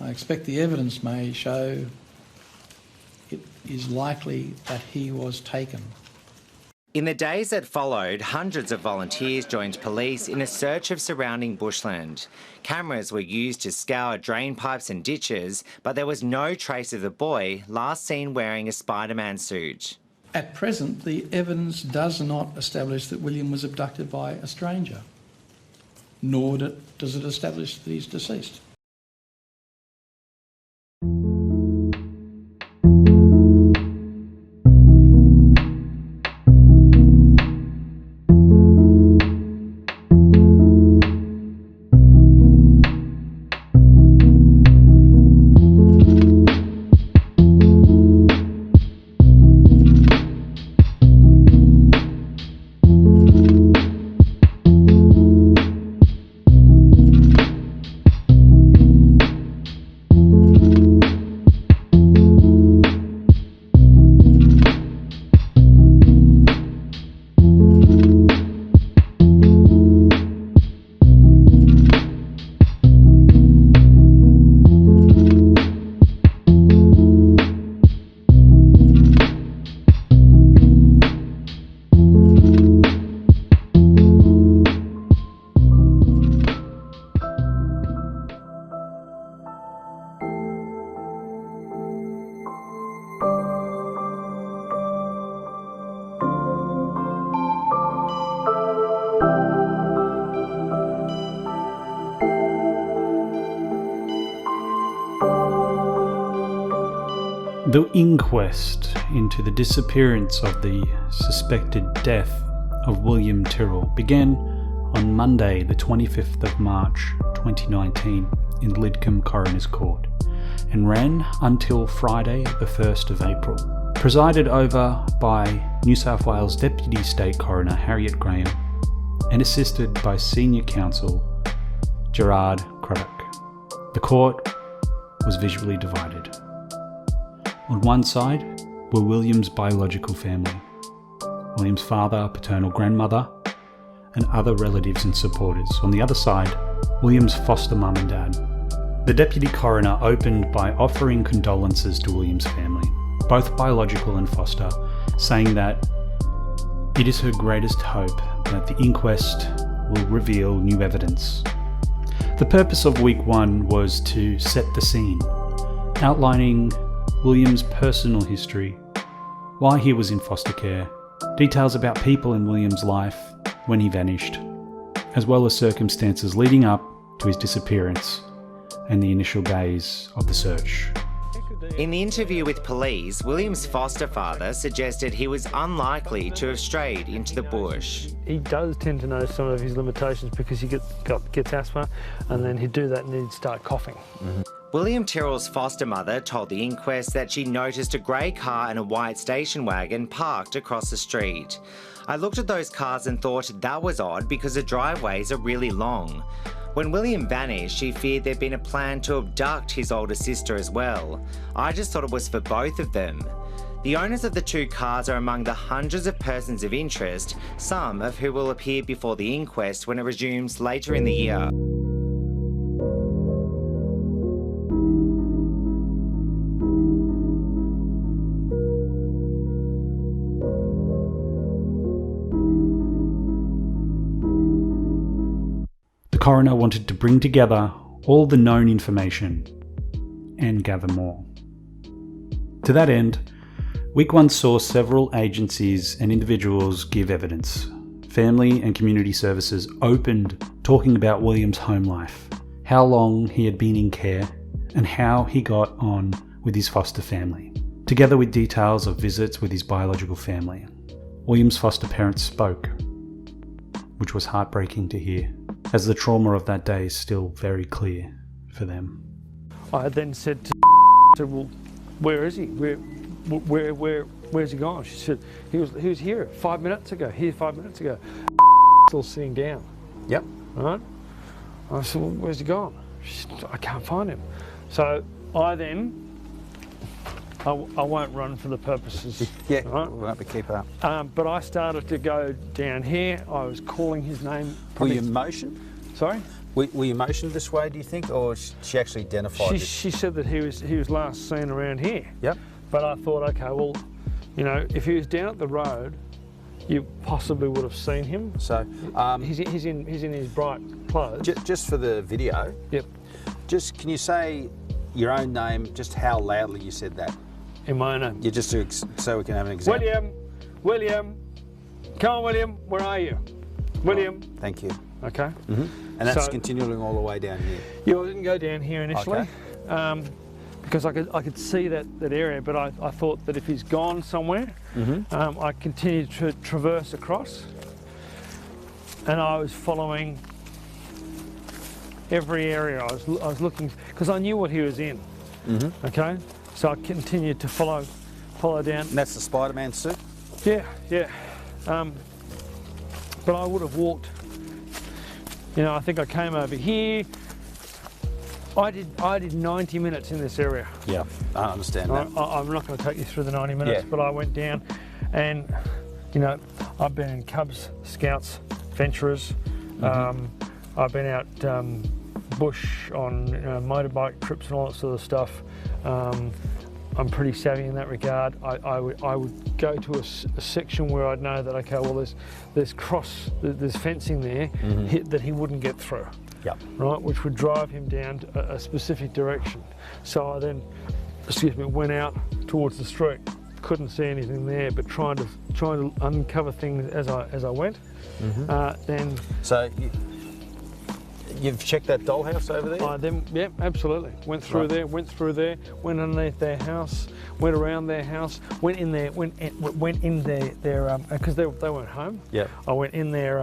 I expect the evidence may show it is likely that he was taken. In the days that followed, hundreds of volunteers joined police in a search of surrounding bushland. Cameras were used to scour drain pipes and ditches, but there was no trace of the boy, last seen wearing a Spider-Man suit. At present, the evidence does not establish that William was abducted by a stranger, nor does it establish that he's deceased. The inquest into the disappearance of the suspected death of William Tyrrell began on Monday the 25th of March 2019 in Lidcombe Coroner's Court and ran until Friday the 1st of April. Presided over by New South Wales Deputy State Coroner Harriet Graham and assisted by Senior Counsel Gerard Craddock. The court was visually divided. On one side were William's biological family, William's father, paternal grandmother, and other relatives and supporters. On the other side, William's foster mum and dad. The Deputy Coroner opened by offering condolences to William's family, both biological and foster, saying that it is her greatest hope that the inquest will reveal new evidence. The purpose of week one was to set the scene, outlining William's personal history, why he was in foster care, details about people in William's life when he vanished, as well as circumstances leading up to his disappearance and the initial days of the search. In the interview with police, William's foster father suggested he was unlikely to have strayed into the bush. He does tend to know some of his limitations because he gets asthma, and then he'd do that and then he'd start coughing. Mm-hmm. William Tyrrell's foster mother told the inquest that she noticed a grey car and a white station wagon parked across the street. I looked at those cars and thought that was odd because the driveways are really long. When William vanished, she feared there'd been a plan to abduct his older sister as well. I just thought it was for both of them. The owners of the two cars are among the hundreds of persons of interest, some of who will appear before the inquest when it resumes later in the year. The coroner wanted to bring together all the known information and gather more. To that end, week one saw several agencies and individuals give evidence. Family and community services opened talking about William's home life, how long he had been in care, and how he got on with his foster family, together with details of visits with his biological family. William's foster parents spoke, which was heartbreaking to hear, as the trauma of that day is still very clear for them. I then said to well, where is he? Where's he gone? She said, he was here 5 minutes ago, still sitting down. Yep. Right? I said, well, where's he gone? She said, I can't find him. So I then, I won't run for the purposes. Yeah, right? we won't be keep up. But I started to go down here. I was calling his name. William Motion? Sorry? Were you motioned this way, do you think, or she actually identified this? She said that he was last seen around here. Yep. But I thought, okay, well, you know, if he was down at the road, you possibly would have seen him. So he's in his bright clothes. Just for the video. Yep. Just can you say your own name? Just how loudly you said that? In my own name. Yeah, just so we can have an example. William, come on, William. Where are you, William? Oh, thank you. Okay. And that's continuing all the way down here. Yeah, I didn't go down here initially. Okay. Because I could see that area, but I thought that if he's gone somewhere, I continued to traverse across, and I was following every area. I was looking because I knew what he was in. Okay, so I continued to follow down. And that's the Spider-Man suit. Yeah. But I would have walked. You know, I think I came over here. I did 90 minutes in this area. Yeah, I understand that. I'm not going to take you through the 90 minutes, but I went down and, you know, I've been in Cubs, Scouts, Venturers. I've been out bush on motorbike trips and all that sort of stuff. I'm pretty savvy in that regard. I would go to a section where I'd know that, okay, well, there's fencing there that he wouldn't get through. Yep. Right, which would drive him down a specific direction. So I then, went out towards the street. Couldn't see anything there, but trying to uncover things as I went. Then. So you've checked that dollhouse over there? Yeah, absolutely. Went through there, went went underneath their house, went around their house, went in there, because they weren't home. Yeah. I went in their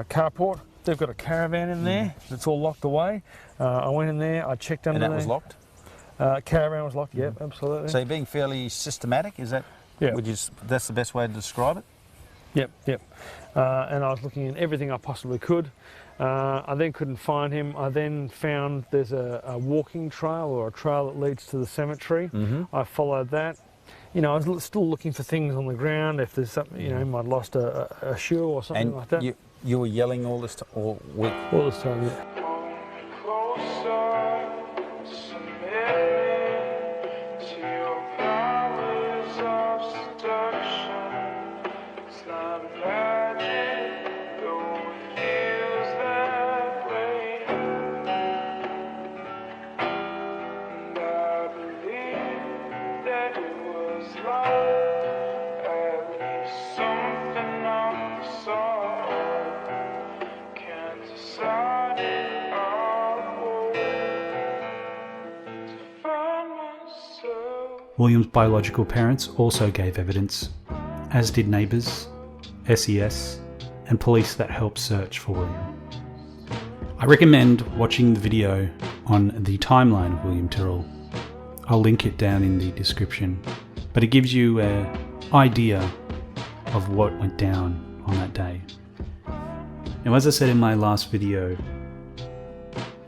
carport. They've got a caravan in there that's all locked away. I went in there, I checked under there. And that was locked? Caravan was locked, yep, absolutely. So you're being fairly systematic, is that? Yeah. That's the best way to describe it? Yep. And I was looking in everything I possibly could. I then couldn't find him. I then found there's a walking trail or a trail that leads to the cemetery. I followed that. You know, I was still looking for things on the ground, if there's something, you know, he might have lost a shoe or something like that. You were yelling all this time, all week? All this time, yeah. William's biological parents also gave evidence, as did neighbours, SES, and police that helped search for William. I recommend watching the video on the timeline of William Tyrrell. I'll link it down in the description, but it gives you an idea of what went down on that day. Now, as I said in my last video,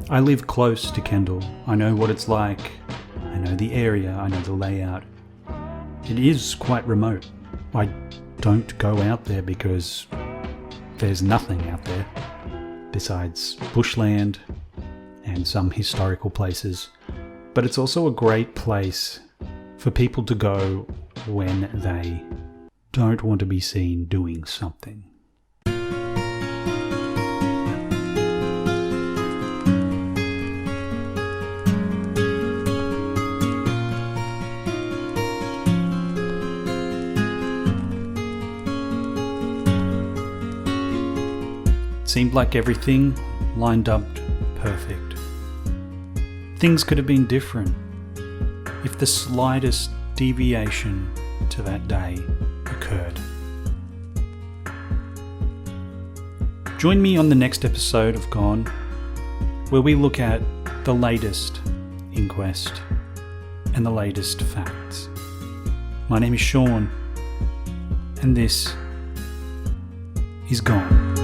I live close to Kendall. I know what it's like. I know the area, I know the layout. It is quite remote. I don't go out there because there's nothing out there besides bushland and some historical places. But it's also a great place for people to go when they don't want to be seen doing something. Seemed like everything lined up perfect. Things could have been different if the slightest deviation to that day occurred. Join me on the next episode of Gone, where we look at the latest inquest and the latest facts. My name is Sean, and this is Gone.